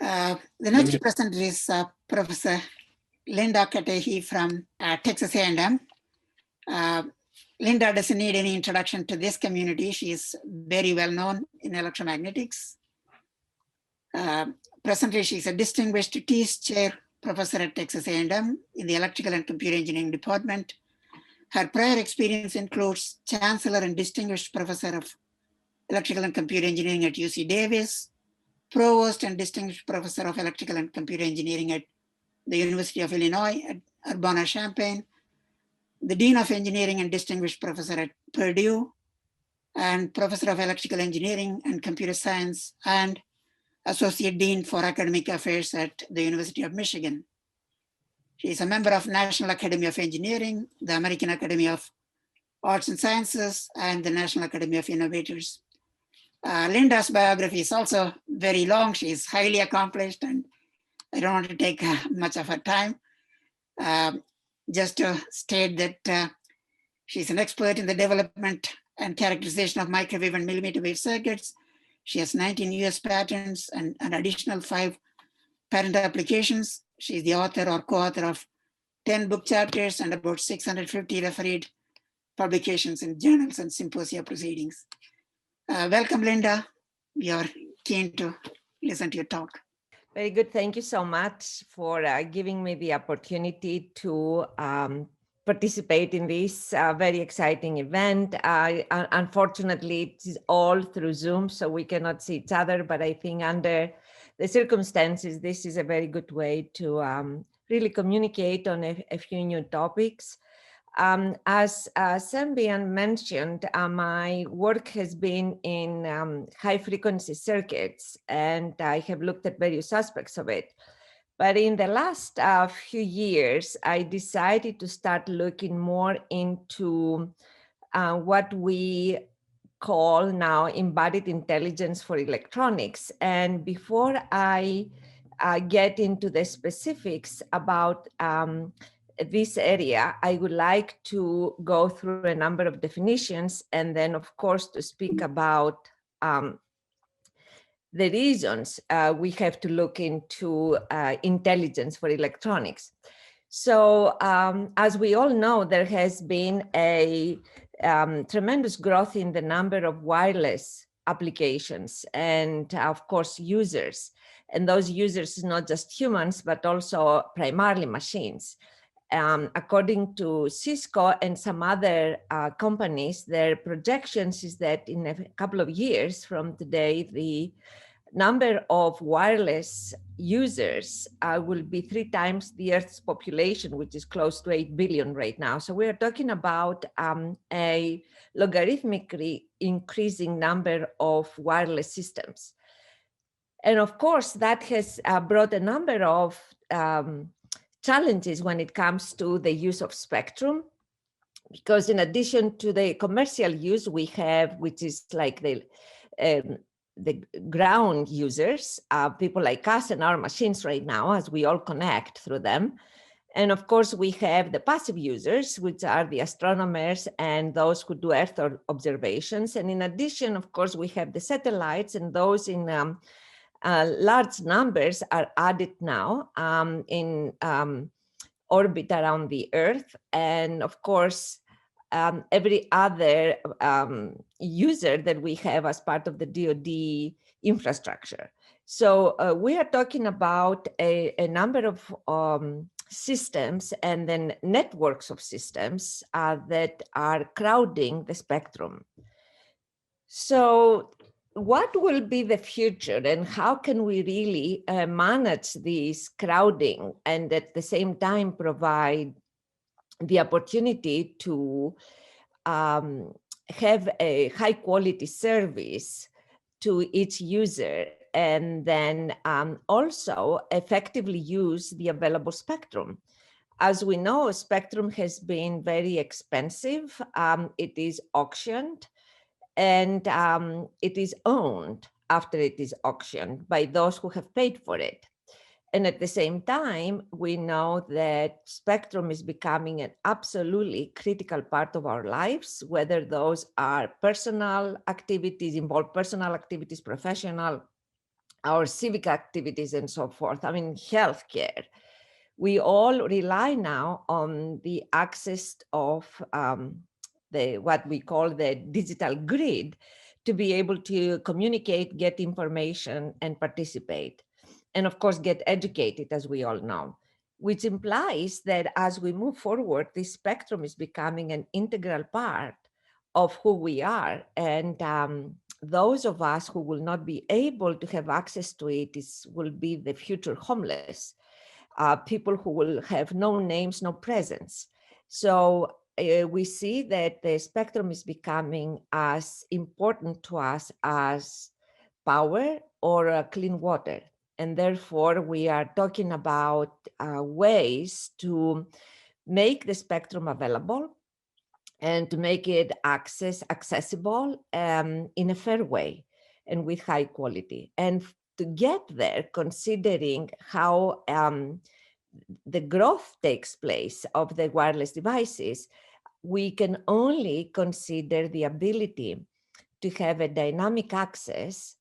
The next presenter is Professor Linda Katehi from Texas A&M. Linda doesn't need any introduction to this community. She is very well known in electromagnetics. Presently, she is a distinguished Tees Chair Professor at Texas A&M in the Electrical and Computer Engineering Department. Her prior experience includes Chancellor and Distinguished Professor of Electrical and Computer Engineering at UC Davis, Provost and Distinguished Professor of Electrical and Computer Engineering at the University of Illinois at Urbana-Champaign, the Dean of Engineering and Distinguished Professor at Purdue, and Professor of Electrical Engineering and Computer Science, and Associate Dean for Academic Affairs at the University of Michigan. She is a member of National Academy of Engineering, the American Academy of Arts and Sciences, and the National Academy of Innovators. Linda's biography is also very long. She is highly accomplished, and I don't want to take much of her time. Just to state that she's an expert in the development and characterization of microwave and millimeter wave circuits. She has 19 US patents and an additional 5 patent applications. She's the author or co-author of 10 book chapters and about 650 refereed publications in journals and symposia proceedings. Welcome, Linda. We are keen to listen to your talk. Very good. Thank you so much for giving me the opportunity to participate in this very exciting event. Unfortunately, it is all through Zoom, so we cannot see each other, but I think under the circumstances, this is a very good way to really communicate on a few new topics. As Sembian mentioned, my work has been in high frequency circuits, and I have looked at various aspects of it. But in the last few years, I decided to start looking more into what we call now embodied intelligence for electronics. And before I get into the specifics about this area, I would like to go through a number of definitions and then, of course, to speak about the reasons we have to look into intelligence for electronics. So as we all know, there has been a tremendous growth in the number of wireless applications and, of course, users. And those users, not just humans, but also primarily machines. According to Cisco and some other companies, their projections is that in a couple of years from today, the number of wireless users will be 3 times the Earth's population, which is close to 8 billion right now. So we're talking about a logarithmically increasing number of wireless systems. And of course, that has brought a number of challenges when it comes to the use of spectrum, because in addition to the commercial use we have, which is like the ground users, people like us and our machines right now, as we all connect through them. And of course, we have the passive users, which are the astronomers and those who do Earth observations. And in addition, of course, we have the satellites, and those in large numbers are added now in orbit around the Earth. And of course, every other user that we have as part of the DoD infrastructure. So we are talking about a number of systems and then networks of systems that are crowding the spectrum. So what will be the future, and how can we really manage this crowding and at the same time provide the opportunity to have a high quality service to each user, and then also effectively use the available spectrum? As we know, spectrum has been very expensive. It is auctioned, and it is owned after it is auctioned by those who have paid for it. And at the same time, we know that spectrum is becoming an absolutely critical part of our lives, whether those are personal activities, involve personal activities, professional, our civic activities and so forth. I mean, healthcare. We all rely now on the access of what we call the digital grid to be able to communicate, get information, and participate. And of course, get educated, as we all know, which implies that as we move forward, this spectrum is becoming an integral part of who we are. And those of us who will not be able to have access to it will be the future homeless, people who will have no names, no presence. So we see that the spectrum is becoming as important to us as power or clean water. And therefore, we are talking about ways to make the spectrum available and to make it accessible in a fair way and with high quality. And to get there, considering how the growth takes place of the wireless devices, we can only consider the ability to have a dynamic access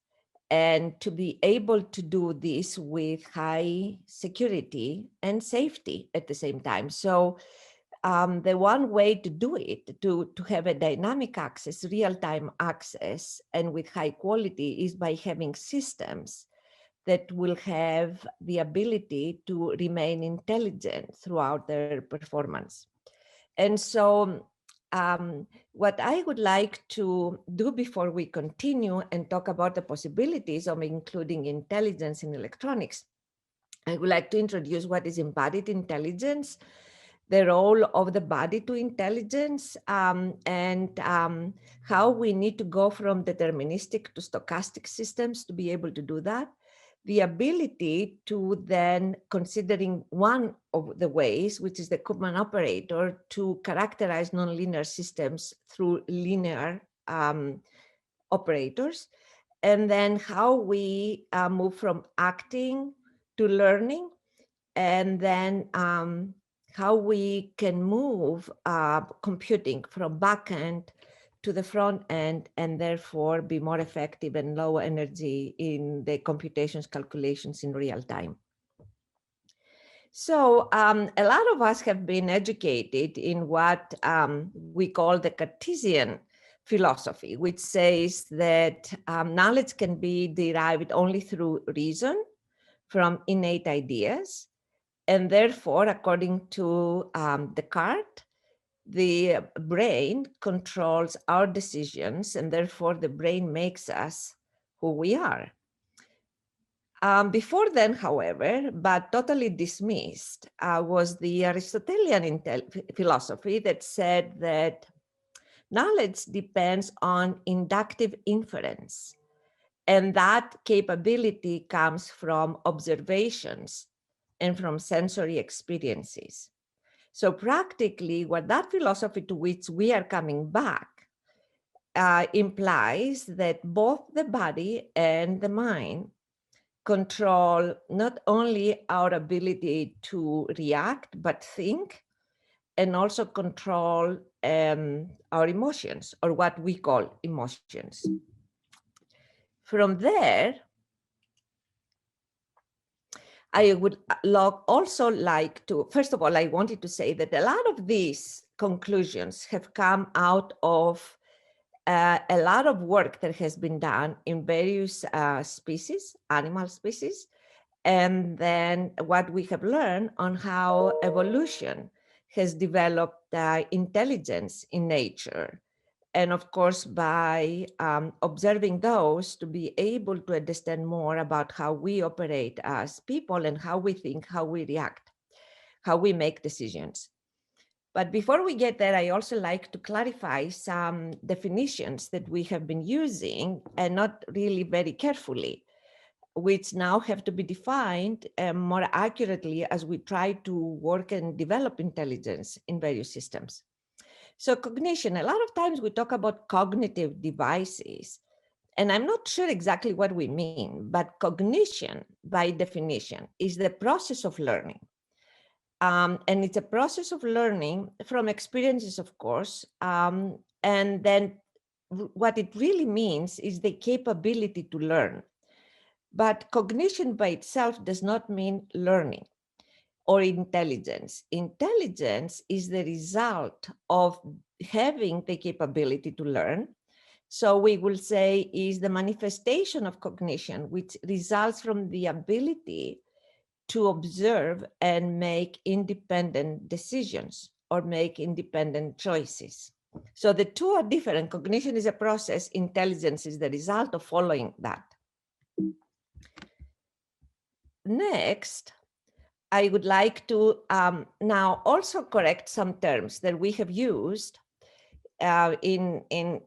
and to be able to do this with high security and safety at the same time. So the one way to do it, to have a dynamic access, real-time access, and with high quality is by having systems that will have the ability to remain intelligent throughout their performance. And so what I would like to do before we continue and talk about the possibilities of including intelligence in electronics, I would like to introduce what is embodied intelligence, the role of the body to intelligence, and how we need to go from deterministic to stochastic systems to be able to do that. The ability to then, considering one of the ways, which is the Koopman operator, to characterize nonlinear systems through linear operators, and then how we move from acting to learning, and then how we can move computing from backend to the front end, and therefore be more effective and low energy in the computations calculations in real time. So a lot of us have been educated in what we call the Cartesian philosophy, which says that knowledge can be derived only through reason from innate ideas. And therefore, according to Descartes, the brain controls our decisions, and therefore the brain makes us who we are. Before then, however, but totally dismissed, was the Aristotelian philosophy that said that knowledge depends on inductive inference, and that capability comes from observations and from sensory experiences. So practically, what that philosophy to which we are coming back implies that both the body and the mind control not only our ability to react, but think, and also control our emotions, or what we call emotions. From there, I would also like to, first of all, I wanted to say that a lot of these conclusions have come out of a lot of work that has been done in various species, animal species, and then what we have learned on how evolution has developed intelligence in nature. And of course, by observing those, to be able to understand more about how we operate as people and how we think, how we react, how we make decisions. But before we get there, I also like to clarify some definitions that we have been using and not really very carefully, which now have to be defined more accurately as we try to work and develop intelligence in various systems. So cognition, a lot of times we talk about cognitive devices, and I'm not sure exactly what we mean, but cognition, by definition, is the process of learning. And it's a process of learning from experiences, of course, and then what it really means is the capability to learn. But cognition by itself does not mean learning or intelligence. Intelligence is the result of having the capability to learn. So we will say is the manifestation of cognition, which results from the ability to observe and make independent decisions or make independent choices. So the two are different. Cognition is a process, intelligence is the result of following that. Next, I would like to now also correct some terms that we have used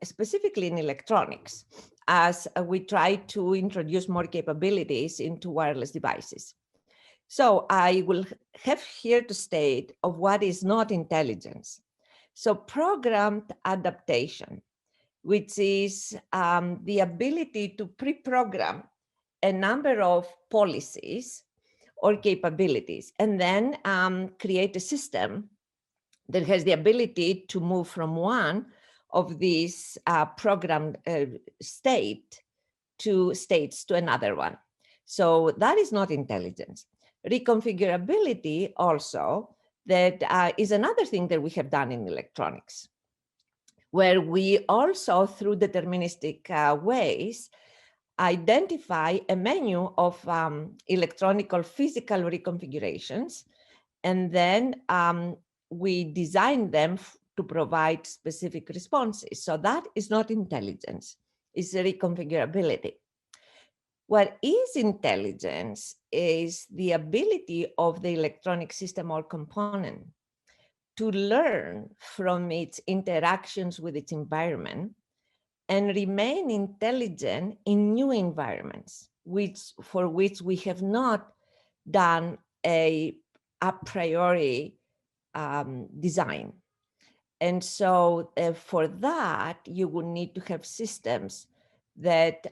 specifically in electronics as we try to introduce more capabilities into wireless devices. So I will have here to state of what is not intelligence. So programmed adaptation, which is the ability to pre-program a number of policies or capabilities, and then create a system that has the ability to move from one of these programmed states to another one. So that is not intelligence. Reconfigurability also, that is another thing that we have done in electronics, where we also, through deterministic ways, identify a menu of electronic or physical reconfigurations, and then we design them to provide specific responses. So that is not intelligence, it's reconfigurability. What is intelligence is the ability of the electronic system or component to learn from its interactions with its environment and remain intelligent in new environments, for which we have not done a priori design. And so for that, you would need to have systems that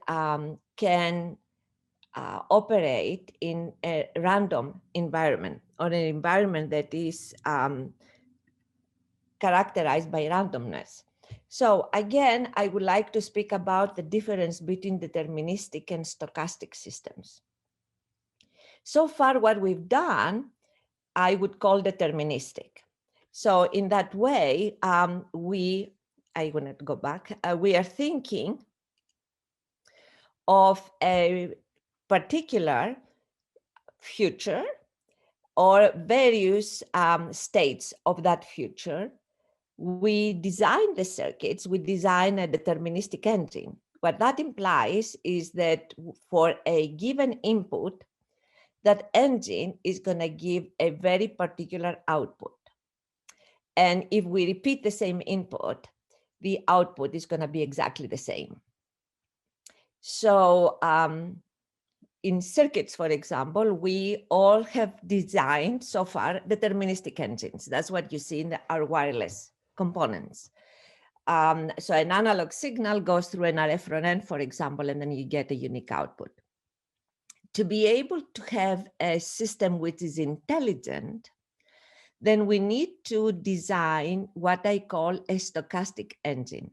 can operate in a random environment, or an environment that is characterized by randomness. So again, I would like to speak about the difference between deterministic and stochastic systems. So far, what we've done, I would call deterministic. So in that way, I want to go back. We are thinking of a particular future or various states of that future. We design the circuits, we design a deterministic engine. What that implies is that for a given input, that engine is going to give a very particular output. And if we repeat the same input, the output is going to be exactly the same. So in circuits, for example, we all have designed so far deterministic engines. That's what you see in our wireless components. So an analog signal goes through an RF front end, for example, and then you get a unique output. To be able to have a system which is intelligent, then we need to design what I call a stochastic engine.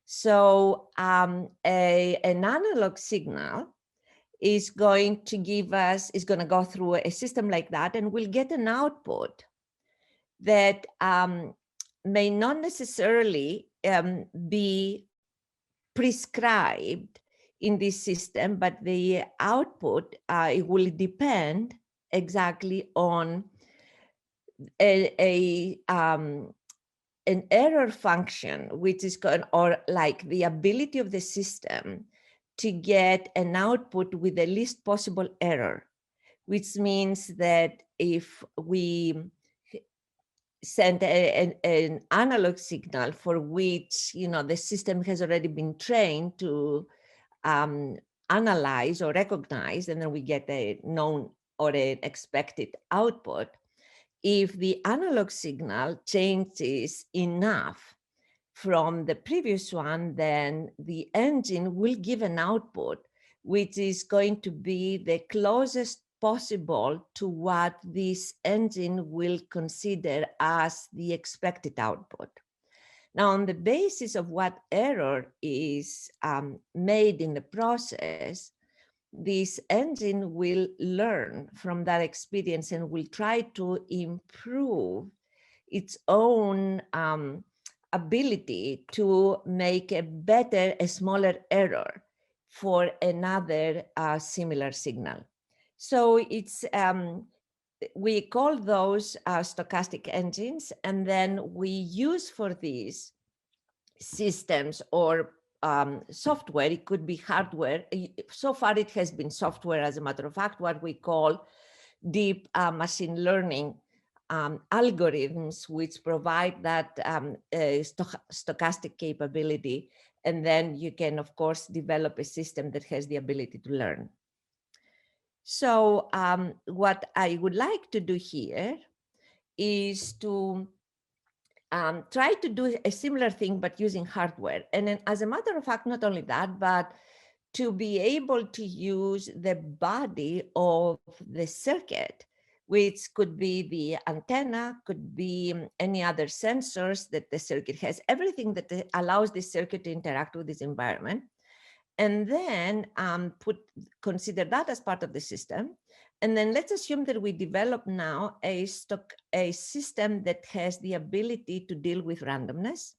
So an analog signal is going to go through a system like that, and we'll get an output that may not necessarily be prescribed in this system, but the output it will depend exactly on an error function, which is or like the ability of the system to get an output with the least possible error, which means that if we send an analog signal for which the system has already been trained to analyze or recognize, and then we get a known or an expected output. If the analog signal changes enough from the previous one, then the engine will give an output which is going to be the closest possible to what this engine will consider as the expected output. Now, on the basis of what error is made in the process, this engine will learn from that experience and will try to improve its own ability to make a smaller error for another similar signal. So it's we call those stochastic engines, and then we use for these systems or software, it could be hardware. So far it has been software, as a matter of fact, what we call deep machine learning algorithms, which provide that stochastic capability. And then you can, of course, develop a system that has the ability to learn. So what I would like to do here is to try to do a similar thing, but using hardware. And then, as a matter of fact, not only that, but to be able to use the body of the circuit, which could be the antenna, could be any other sensors that the circuit has, everything that allows the circuit to interact with this environment. And then consider that as part of the system. And then let's assume that we develop now a system that has the ability to deal with randomness.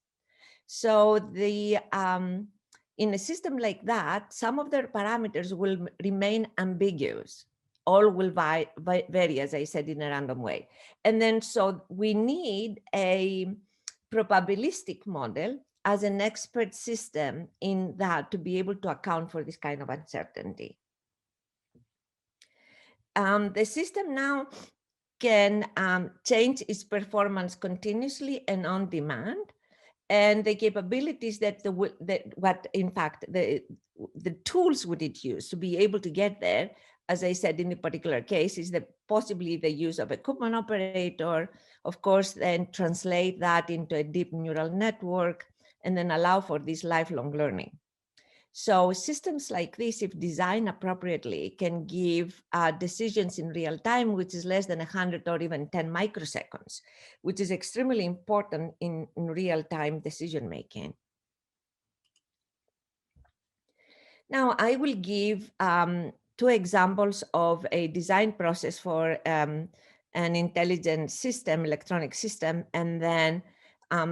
So in a system like that, some of their parameters will remain ambiguous. All will vary, as I said, in a random way. And then so we need a probabilistic model as an expert system in that to be able to account for this kind of uncertainty. The system now can change its performance continuously and on demand. And the capabilities that the tools would it use to be able to get there, as I said, in the particular case, is possibly the use of a Koopman operator, of course, then translate that into a deep neural network, and then allow for this lifelong learning. So systems like this, if designed appropriately, can give decisions in real time, which is less than 100 or even 10 microseconds, which is extremely important in real-time decision-making. Now, I will give 2 examples of a design process for an intelligent system, electronic system, and then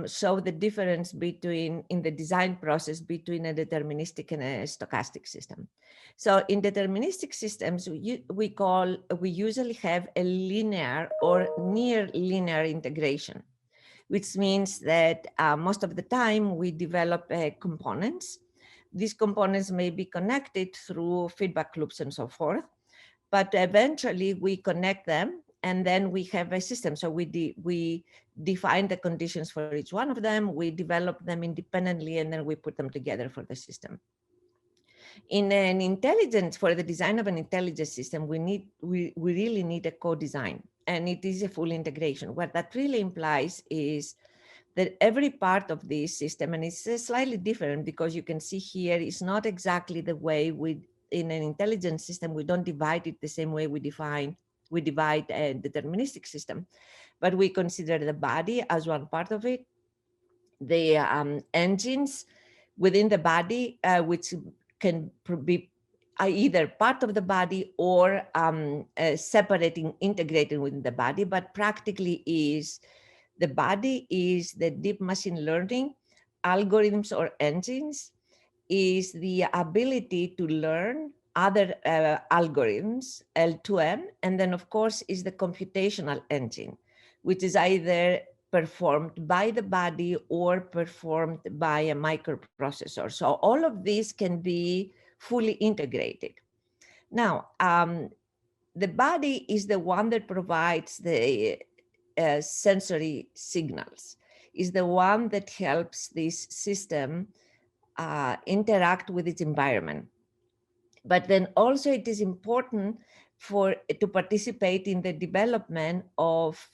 show the difference between, in the design process, between a deterministic and a stochastic system. So in deterministic systems, we usually have a linear or near linear integration, which means that most of the time we develop components. These components may be connected through feedback loops and so forth, but eventually we connect them and then we have a system. So we define the conditions for each one of them, we develop them independently, and then we put them together for the system. In an intelligence, for the design of an intelligent system, we really need a co-design, and it is a full integration. What that really implies is that every part of this system, and it's slightly different because you can see here, it's not exactly the way in an intelligent system, we don't divide it the same way we divide a deterministic system, but we consider the body as one part of it, the engines within the body, which can be either part of the body or separating, integrating within the body, but practically is the body is the deep machine learning algorithms or engines, is the ability to learn other algorithms, L2M, and then of course is the computational engine, which is either performed by the body or performed by a microprocessor. So all of these can be fully integrated. Now, the body is the one that provides the sensory signals, is the one that helps this system interact with its environment. But then also it is important to participate in the development of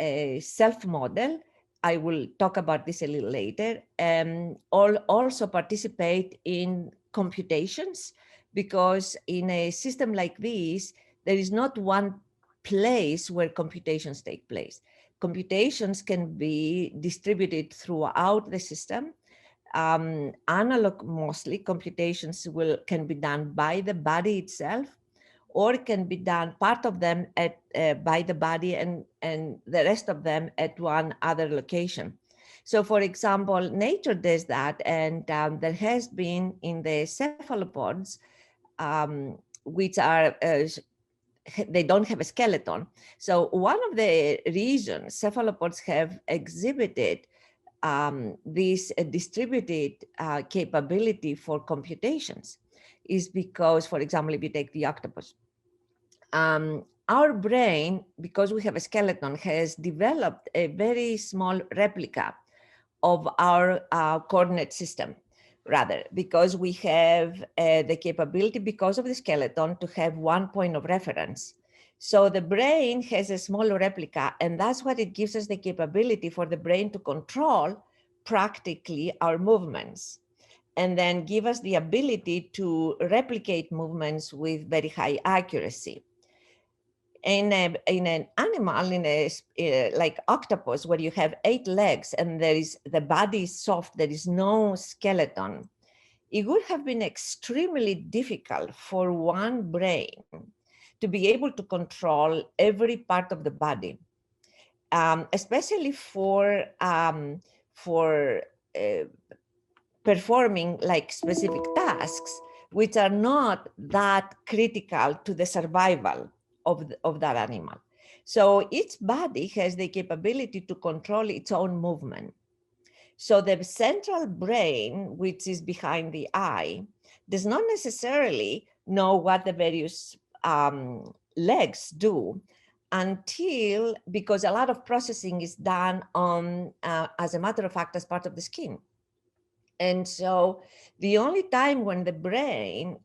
a self-model. I will talk about this a little later, and also participate in computations, because in a system like this, there is not one place where computations take place. Computations can be distributed throughout the system. Analog mostly computations can be done by the body itself, or can be done part of them by the body and the rest of them at one other location. So for example, nature does that, and there has been in the cephalopods, which are they don't have a skeleton. So one of the reasons cephalopods have exhibited this distributed capability for computations is because, for example, if you take the octopus, our brain, because we have a skeleton, has developed a very small replica of our coordinate system, rather, because we have the capability, because of the skeleton, to have one point of reference. So the brain has a small replica, and that's what it gives us the capability for the brain to control practically our movements, and then give us the ability to replicate movements with very high accuracy. In an animal, like octopus, where you have 8 legs and the body is soft, there is no skeleton, it would have been extremely difficult for one brain to be able to control every part of the body, especially for performing like specific tasks, which are not that critical to the survival of that animal. So each body has the capability to control its own movement. So the central brain, which is behind the eye, does not necessarily know what the various legs do until, because a lot of processing is done on, as a matter of fact, as part of the skin. And so the only time when the brain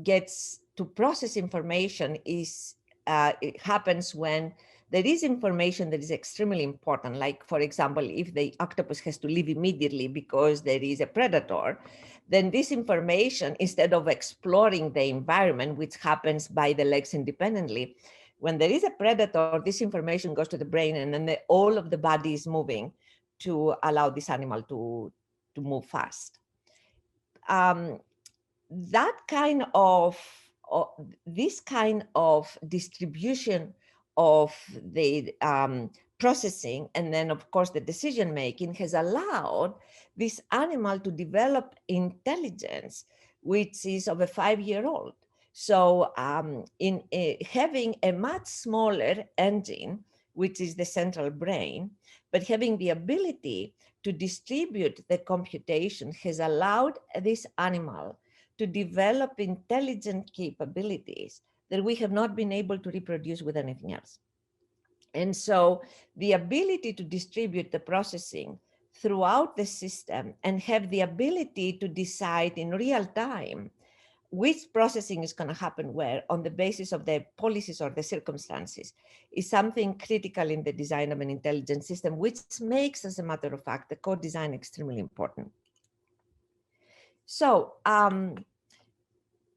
gets to process information is, it happens when there is information that is extremely important. Like, for example, if the octopus has to leave immediately because there is a predator, then this information, instead of exploring the environment, which happens by the legs independently, when there is a predator, this information goes to the brain, and then all of the body is moving to allow this animal to move fast. That kind of, this kind of distribution of the processing, and then of course the decision making, has allowed this animal to develop intelligence, which is of a 5-year-old. So in having a much smaller engine, which is the central brain, but having the ability to distribute the computation, has allowed this animal to develop intelligent capabilities that we have not been able to reproduce with anything else. And so the ability to distribute the processing throughout the system and have the ability to decide in real time which processing is going to happen where on the basis of the policies or the circumstances is something critical in the design of an intelligent system, which makes, as a matter of fact, the co-design extremely important. So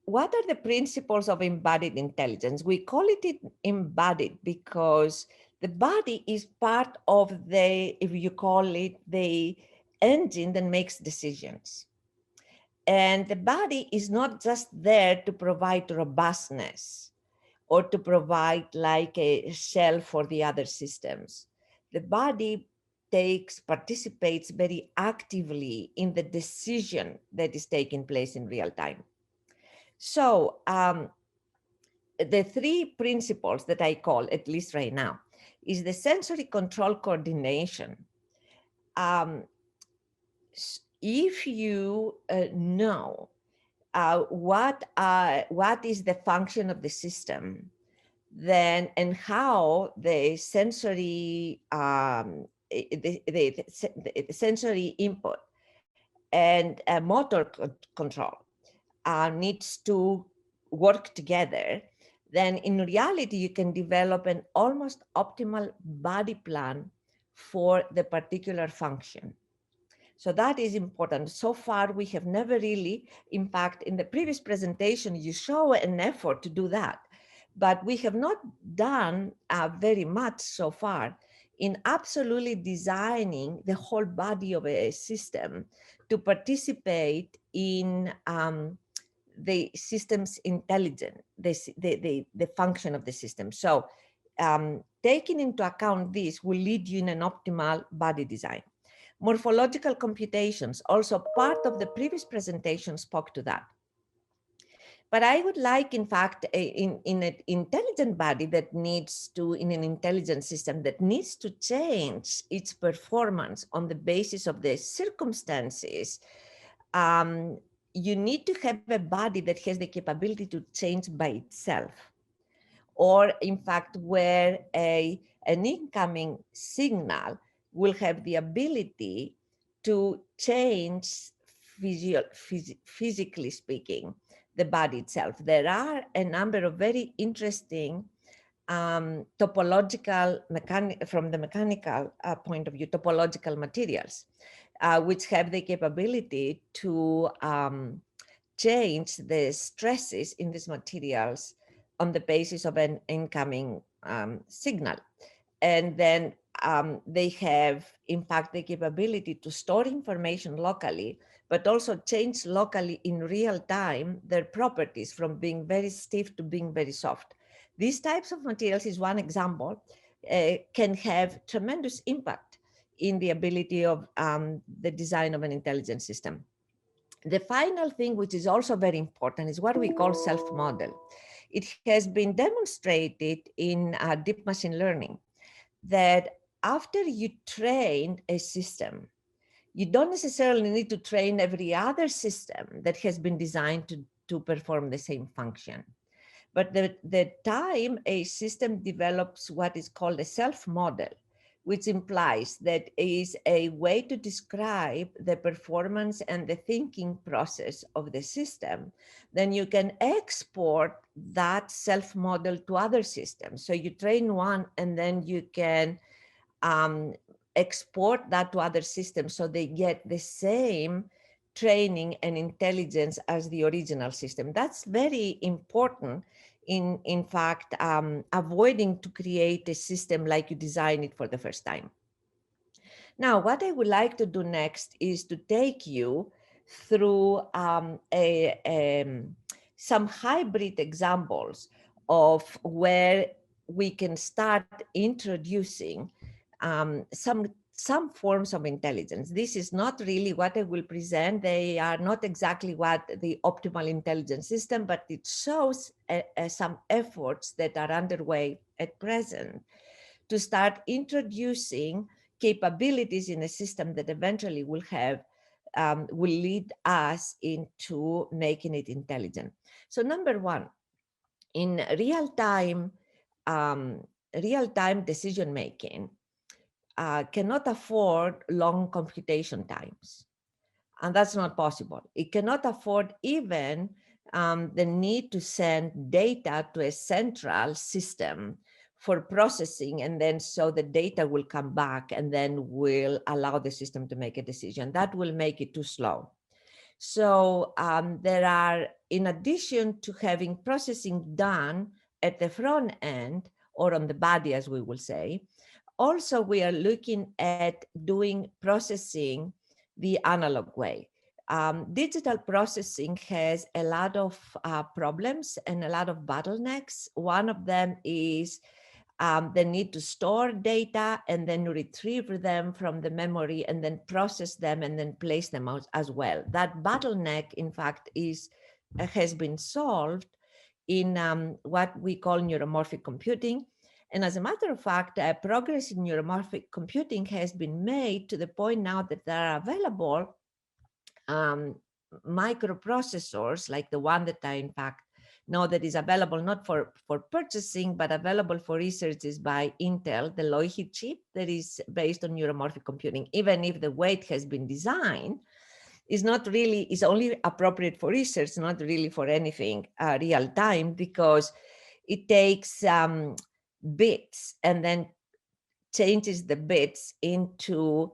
what are the principles of embodied intelligence? We call it embodied because the body is part of the, if you call it, the engine that makes decisions. And the body is not just there to provide robustness or to provide like a shell for the other systems. The body participates very actively in the decision that is taking place in real time. So the 3 principles that I call, at least right now, is the sensory control coordination. If you know what is the function of the system, then, and how the sensory the sensory input and motor control needs to work together, then in reality you can develop an almost optimal body plan for the particular function. So that is important. So far, we have never really, in fact, in the previous presentation, you show an effort to do that, but we have not done very much so far in absolutely designing the whole body of a system to participate in the system's intelligence, the function of the system. So taking into account this will lead you in an optimal body design. Morphological computations, also part of the previous presentation, spoke to that. But I would like, in fact, in an intelligent body that needs to, in an intelligent system that needs to change its performance on the basis of the circumstances, you need to have a body that has the capability to change by itself. Or in fact, where an incoming signal will have the ability to change physically speaking, the body itself. There are a number of very interesting topological, from the mechanical point of view, topological materials, which have the capability to change the stresses in these materials on the basis of an incoming signal. And then they have, in fact, the capability to store information locally, but also change locally in real time their properties from being very stiff to being very soft. These types of materials is one example, can have tremendous impact in the ability of the design of an intelligent system. The final thing, which is also very important, is what we call self-model. It has been demonstrated in deep machine learning that after you train a system, you don't necessarily need to train every other system that has been designed to perform the same function. But the time a system develops what is called a self-model, which implies that is a way to describe the performance and the thinking process of the system, then you can export that self-model to other systems. So you train one and then you can export that to other systems so they get the same training and intelligence as the original system. That's very important in fact, avoiding to create a system like you design it for the first time. Now, what I would like to do next is to take you through some hybrid examples of where we can start introducing some forms of intelligence. This is not really what I will present. They are not exactly what the optimal intelligence system, but it shows some efforts that are underway at present to start introducing capabilities in a system that eventually will have, will lead us into making it intelligent. So number one, in real-time decision-making, cannot afford long computation times. And that's not possible. It cannot afford even the need to send data to a central system for processing, and then so the data will come back and then will allow the system to make a decision. That will make it too slow. So there are, in addition to having processing done at the front end or on the body, as we will say, also we are looking at doing processing the analog way. Digital processing has a lot of problems and a lot of bottlenecks. One of them is the need to store data and then retrieve them from the memory and then process them and then place them out as well. That bottleneck, in fact, has been solved in what we call neuromorphic computing. And as a matter of fact, progress in neuromorphic computing has been made to the point now that there are available microprocessors like the one that I, in fact, know that is available not for purchasing, but available for researches by Intel, the Loihi chip that is based on neuromorphic computing, even if the way it has been designed is not really, is only appropriate for research, not really for anything real time, because it takes bits and then changes the bits into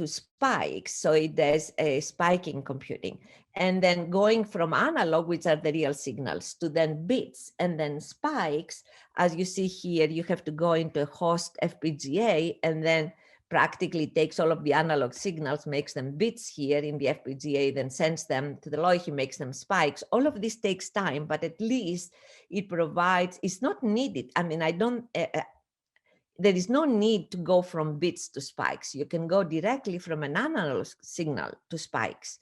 spikes. So it does a spiking computing. And then going from analog, which are the real signals, to then bits and then spikes. As you see here, you have to go into a host FPGA and then practically takes all of the analog signals, makes them bits here in the FPGA, then sends them to the Loihi, makes them spikes. All of this takes time, but at least it provides, it's not needed. I mean, there is no need to go from bits to spikes. You can go directly from an analog signal to spikes.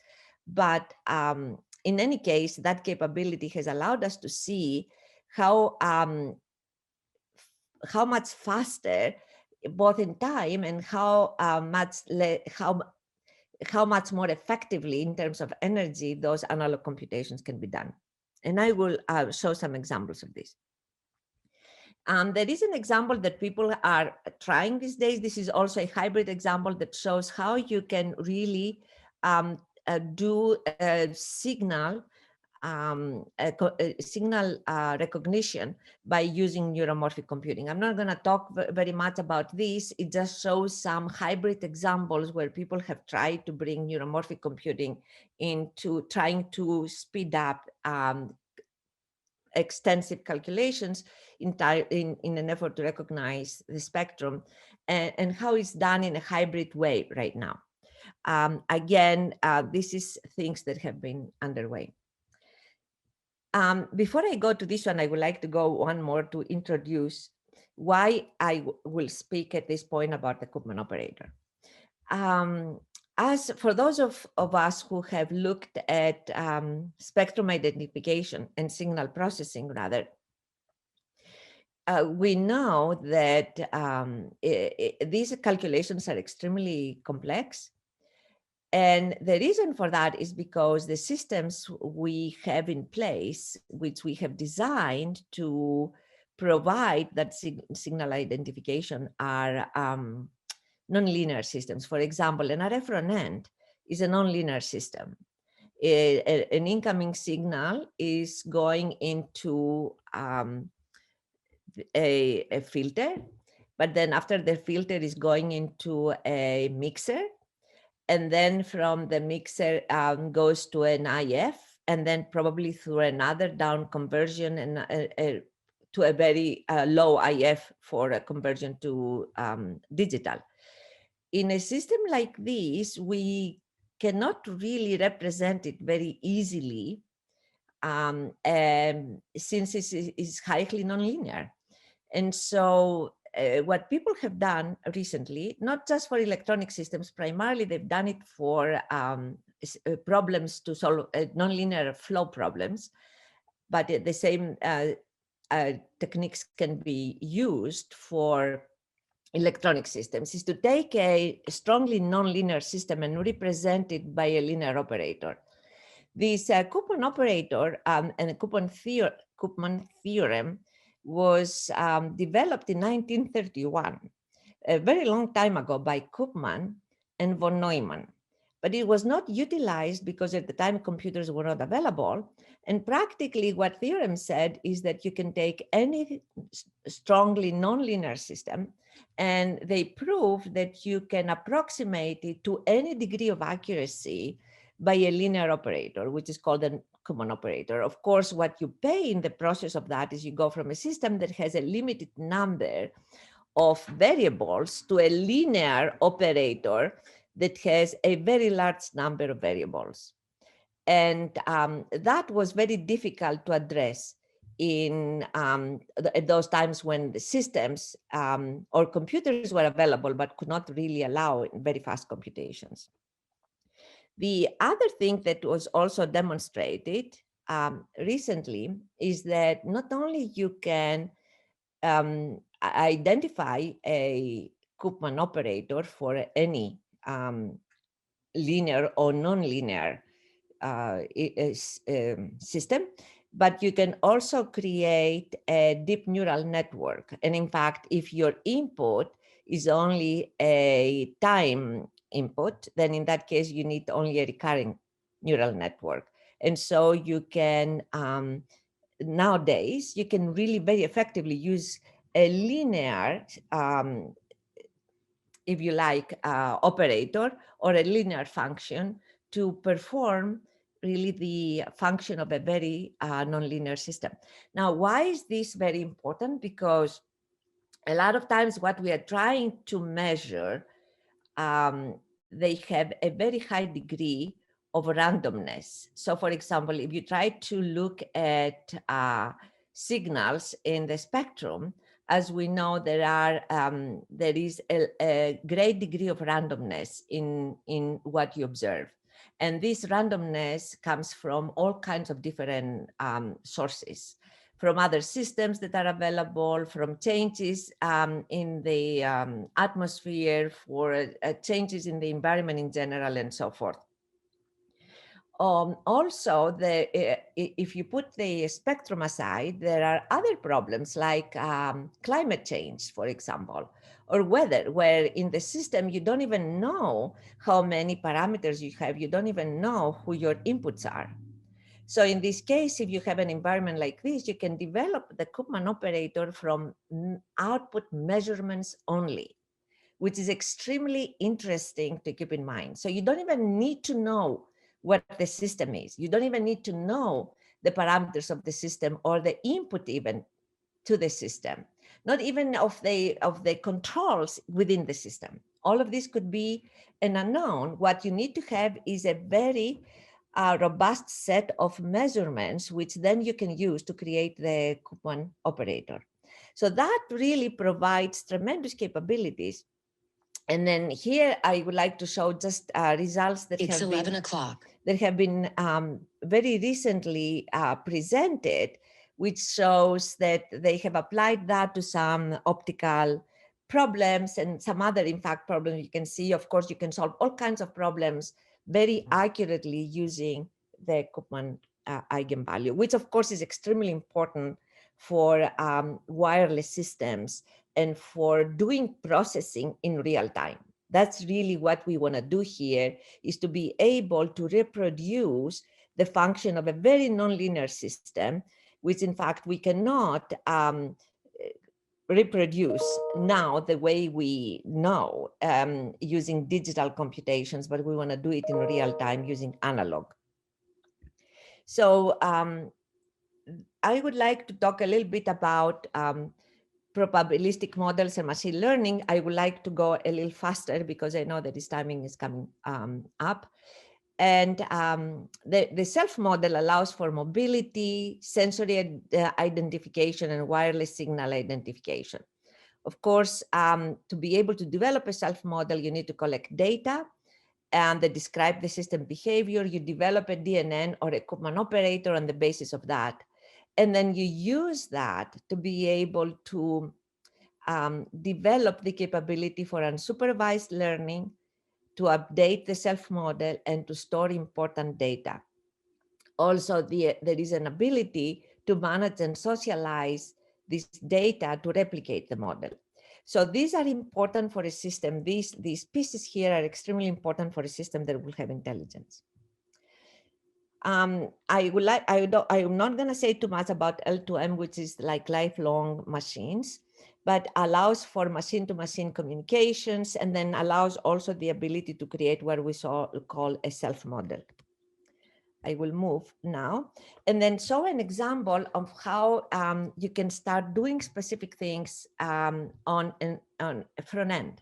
But in any case, that capability has allowed us to see how much faster, both in time and how much more effectively in terms of energy those analog computations can be done. And I will show some examples of this. There is an example that people are trying these days. This is also a hybrid example that shows how you can really do signal recognition by using neuromorphic computing. I'm not going to talk very much about this. It just shows some hybrid examples where people have tried to bring neuromorphic computing into trying to speed up extensive calculations in an effort to recognize the spectrum, and how it's done in a hybrid way right now. Again, this is things that have been underway. Before I go to this one, I would like to go one more to introduce why I will speak at this point about the Koopman operator. As for those of us who have looked at spectrum identification and signal processing, rather, we know that these calculations are extremely complex. And the reason for that is because the systems we have in place, which we have designed to provide that signal identification, are nonlinear systems. For example, an RF front-end is a nonlinear system. An incoming signal is going into a filter, but then after the filter is going into a mixer, and then from the mixer goes to an IF, and then probably through another down conversion and to a very low IF for a conversion to digital. In a system like this, we cannot really represent it very easily since it is highly nonlinear. And so what people have done recently, not just for electronic systems, primarily they've done it for problems to solve nonlinear flow problems, but the same techniques can be used for electronic systems, is to take a strongly nonlinear system and represent it by a linear operator. This Koopman operator and the Koopman theorem was developed in 1931, a very long time ago, by Koopman and von Neumann. But it was not utilized because at the time computers were not available. And practically what theorem said is that you can take any strongly nonlinear system, and they proved that you can approximate it to any degree of accuracy by a linear operator, which is called a Koopman operator. Of course, what you pay in the process of that is you go from a system that has a limited number of variables to a linear operator that has a very large number of variables. And that was very difficult to address in at those times when the systems or computers were available, but could not really allow very fast computations. The other thing that was also demonstrated recently is that not only you can identify a Koopman operator for any linear or nonlinear system, but you can also create a deep neural network. And in fact, if your input is only a time input, then in that case, you need only a recurring neural network. And so you can, nowadays, you can really very effectively use a linear, if you like, operator or a linear function to perform really the function of a very nonlinear system. Now, why is this very important? Because a lot of times what we are trying to measure, they have a very high degree of randomness. So for example, if you try to look at signals in the spectrum, as we know, there is a great degree of randomness in what you observe. And this randomness comes from all kinds of different sources, from other systems that are available, from changes in the atmosphere, for changes in the environment in general, and so forth. Also, if you put the spectrum aside, there are other problems like climate change, for example, or weather, where in the system you don't even know how many parameters you have. You don't even know who your inputs are. So in this case, if you have an environment like this, you can develop the Koopman operator from output measurements only, which is extremely interesting to keep in mind. So you don't even need to know what the system is. You don't even need to know the parameters of the system or the input even to the system, not even of the controls within the system. All of this could be an unknown. What you need to have is a very robust set of measurements, which then you can use to create the Koopman operator. So that really provides tremendous capabilities. And then here I would like to show just results that It's 11 o'clock. That have been very recently presented, which shows that they have applied that to some optical problems and some other, in fact, problems. You can see, of course, you can solve all kinds of problems very accurately using the Koopman eigenvalue, which of course is extremely important for wireless systems and for doing processing in real time. That's really what we want to do here, is to be able to reproduce the function of a very nonlinear system, which in fact we cannot reproduce now the way we know using digital computations, but we want to do it in real time using analog. So I would like to talk a little bit about probabilistic models and machine learning. I would like to go a little faster because I know that this timing is coming up. And the self model allows for mobility, sensory identification, and wireless signal identification. Of course, to be able to develop a self model, you need to collect data and that describe the system behavior. You develop a DNN or a Koopman operator on the basis of that. And then you use that to be able to develop the capability for unsupervised learning, to update the self-model, and to store important data. Also, there is an ability to manage and socialize this data to replicate the model. So these are important for a system. These pieces here are extremely important for a system that will have intelligence. I'm not going to say too much about L2M, which is like lifelong machines, but allows for machine-to-machine communications, and then allows also the ability to create what we call a self-model. I will move now, and then show an example of how you can start doing specific things on a front end.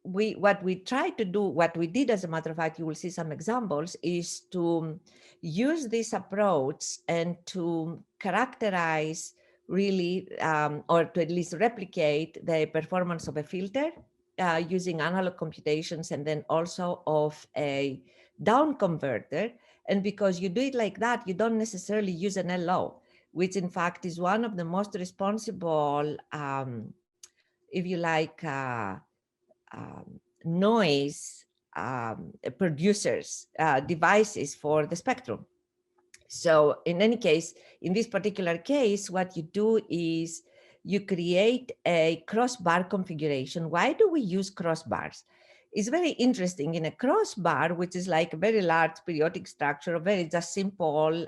What we try to do, what we did, as a matter of fact, you will see some examples, is to use this approach and to characterize really, or to at least replicate the performance of a filter using analog computations, and then also of a down converter. And because you do it like that, you don't necessarily use an LO, which in fact is one of the most responsible, if you like, noise producers, devices for the spectrum. So in any case, in this particular case, what you do is you create a crossbar configuration. Why do we use crossbars? It's very interesting. In a crossbar, which is like a very large periodic structure, very just simple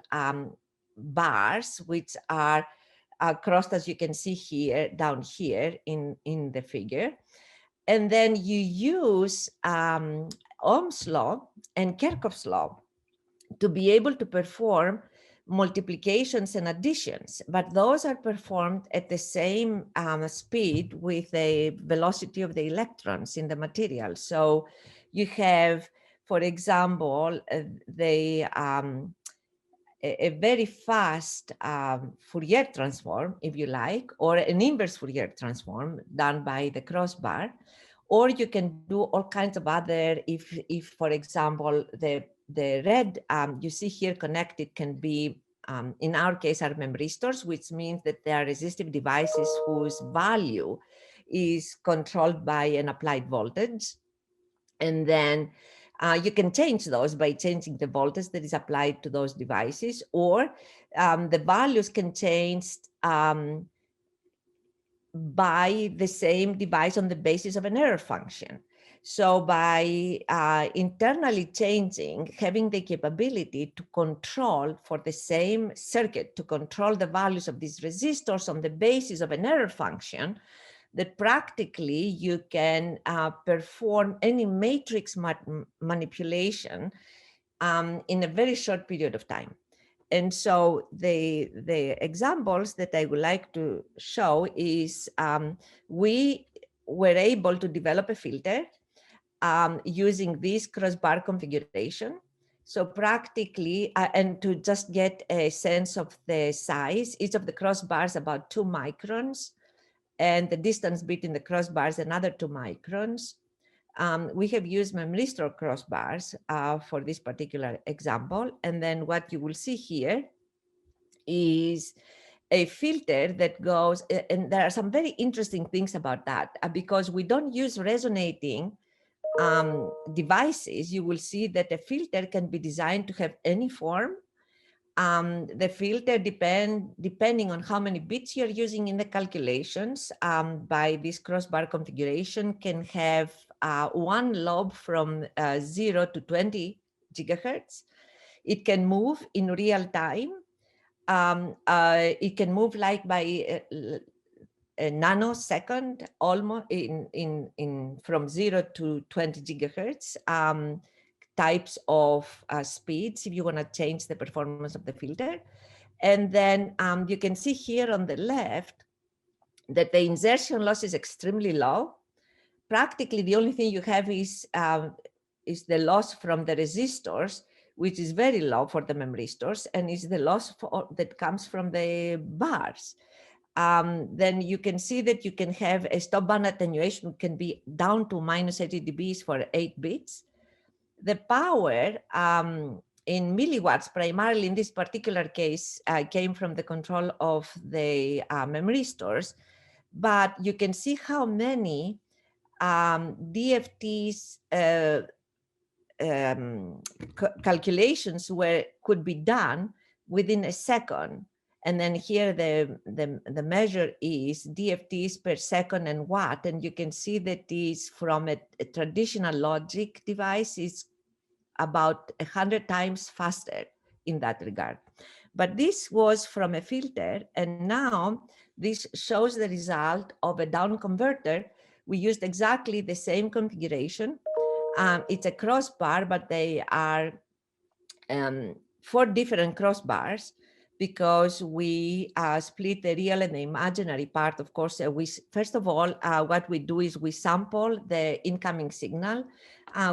bars, which are crossed, as you can see here, down here in the figure. And then you use Ohm's law and Kirchhoff's law to be able to perform multiplications and additions, but those are performed at the same speed with the velocity of the electrons in the material. So you have, for example, a very fast Fourier transform, if you like, or an inverse Fourier transform done by the crossbar, or you can do all kinds of other, if for example, the red you see here connected can be, in our case, are memristors, which means that they are resistive devices whose value is controlled by an applied voltage. And then you can change those by changing the voltage that is applied to those devices, or the values can change by the same device on the basis of an error function. So by internally changing, having the capability to control for the same circuit, to control the values of these resistors on the basis of an error function, that practically you can perform any matrix manipulation in a very short period of time. And so the examples that I would like to show is we were able to develop a filter using this crossbar configuration. So practically, and to just get a sense of the size, each of the crossbars about 2 microns, and the distance between the crossbars another 2 microns. We have used memristor crossbars for this particular example. And then what you will see here is a filter that goes, and there are some very interesting things about that, because we don't use resonating devices. You will see that a filter can be designed to have any form. The filter depending on how many bits you're using in the calculations by this crossbar configuration can have one lobe from 0 to 20 gigahertz. It can move in real time. It can move like by a nanosecond, almost in from 0 to 20 gigahertz. Types of speeds if you want to change the performance of the filter. And then you can see here on the left that the insertion loss is extremely low. Practically the only thing you have is the loss from the resistors, which is very low for the memristors, and is the loss that comes from the bars. Then you can see that you can have a stop band attenuation can be down to minus 80 dBs for 8 bits. The power in milliwatts, primarily in this particular case, came from the control of the memristors, but you can see how many DFTs calculations could be done within a second. And then here the measure is DFTs per second and watt. And you can see that is from a traditional logic device is about 100 times faster in that regard. But this was from a filter. And now this shows the result of a down converter. We used exactly the same configuration. It's a crossbar, but they are 4 different crossbars because we split the real and the imaginary part. Of course, first of all, what we do is we sample the incoming signal.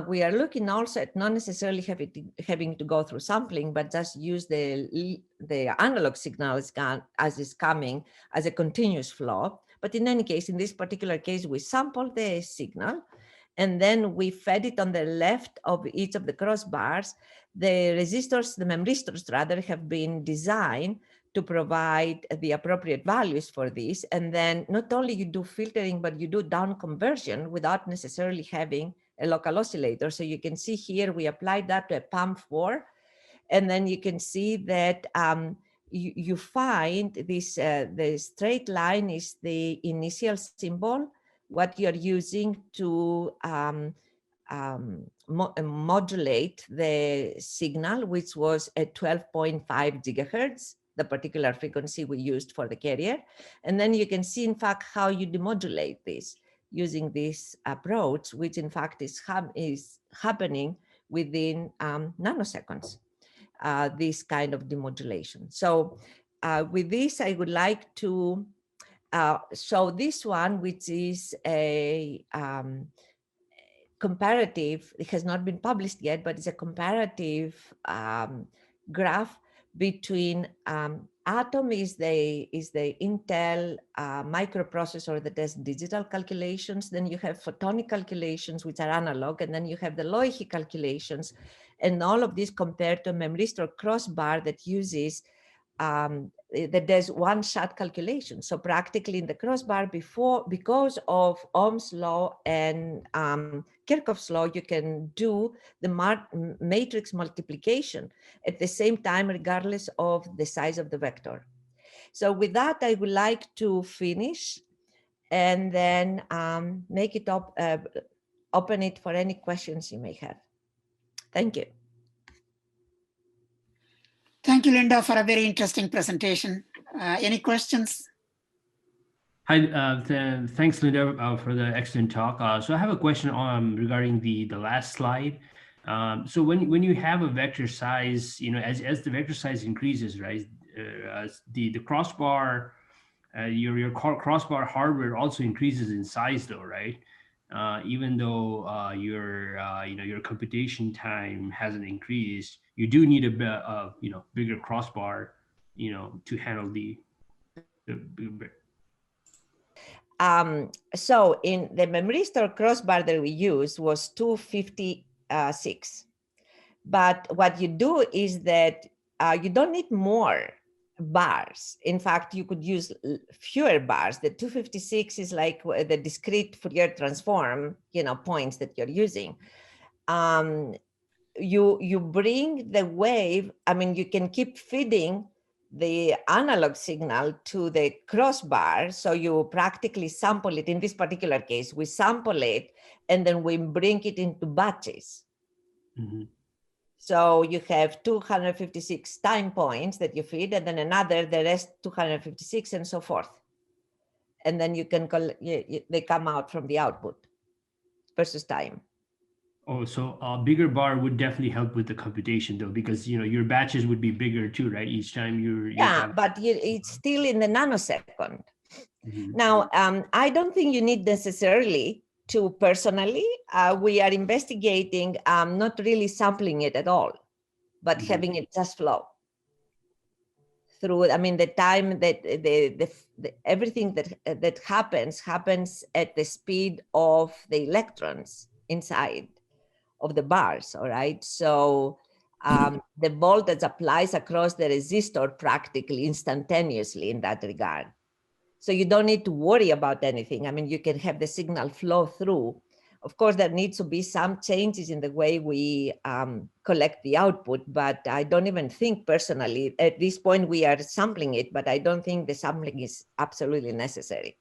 We are looking also at not necessarily having to go through sampling, but just use the analog signal as is coming as a continuous flow. But in any case, in this particular case, we sample the signal, and then we fed it on the left of each of the crossbars. The resistors, the memristors rather, have been designed to provide the appropriate values for this. And then not only you do filtering, but you do down conversion without necessarily having a local oscillator. So you can see here, we applied that to a PAM4. And then you can see that you find this, the straight line is the initial symbol, what you're using to modulate the signal, which was at 12.5 gigahertz, the particular frequency we used for the carrier. And then you can see, in fact, how you demodulate this. using this approach, which in fact is happening within nanoseconds, this kind of demodulation. So with this, I would like to show this one, which is a comparative. It has not been published yet, but it's a comparative graph between Atom is the Intel microprocessor that does digital calculations. Then you have photonic calculations, which are analog, and then you have the Loihi calculations, and all of this compared to a memristor crossbar that uses that does one-shot calculation. So practically in the crossbar, because of Ohm's law and Kirchhoff's law, you can do the matrix multiplication at the same time, regardless of the size of the vector. So with that, I would like to finish and then make it open it for any questions you may have. Thank you. Thank you, Linda, for a very interesting presentation. Any questions? Hi, thanks, Linda, for the excellent talk. So I have a question regarding the last slide. So when you have a vector size, as the vector size increases, right, the crossbar, your crossbar hardware also increases in size, though, right? Even though your computation time hasn't increased, you do need a bigger crossbar, to handle the So in the memristor crossbar that we used was 256. But what you do is that you don't need more bars. In fact, you could use fewer bars. The 256 is like the discrete Fourier transform, points that you're using. You bring the wave, you can keep feeding the analog signal to the crossbar. So you practically sample it. In this particular case, we sample it and then we bring it into batches. Mm-hmm. So you have 256 time points that you feed, and then the rest 256, and so forth. And then you can they come out from the output versus time. Oh, so a bigger bar would definitely help with the computation, though, because your batches would be bigger too, right? Each time but it's still in the nanosecond. Mm-hmm. Now, I don't think you need necessarily to personally. We are investigating not really sampling it at all, but Mm-hmm. having it just flow through. The time that everything that happens at the speed of the electrons inside of the bars. All right. So the voltage applies across the resistor practically instantaneously in that regard. So you don't need to worry about anything. You can have the signal flow through. Of course, there needs to be some changes in the way we collect the output, but I don't even think personally, at this point we are sampling it, but I don't think the sampling is absolutely necessary.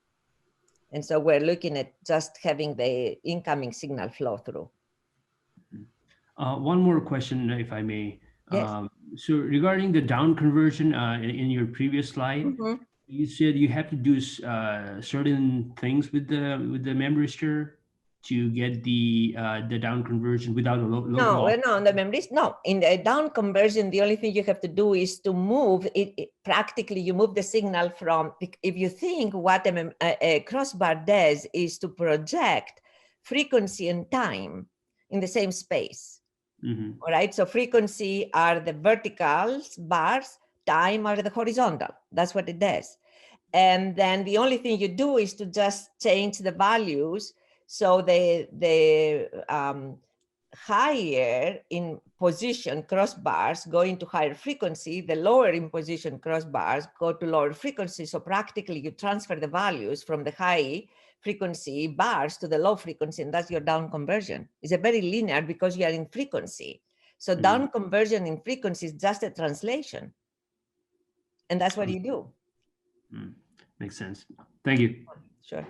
And so we're looking at just having the incoming signal flow through. One more question, if I may. Yes. So regarding the down conversion in your previous slide, Mm-hmm. You said you have to do certain things with the memristor to get the down conversion without a local. No, the memories. No, in the down conversion, the only thing you have to do is to move it. Practically, you move the signal from. If you think what a crossbar does is to project frequency and time in the same space. Mm-hmm. All right. So frequency are the vertical bars. Time are the horizontal. That's what it does. And then the only thing you do is to just change the values. So the higher in position crossbars go into higher frequency, the lower in position crossbars go to lower frequency. So practically you transfer the values from the high frequency bars to the low frequency, and that's your down conversion. It's a very linear because you are in frequency. So Mm-hmm. down conversion in frequency is just a translation. And that's what you do. Makes sense. Thank you. Sure.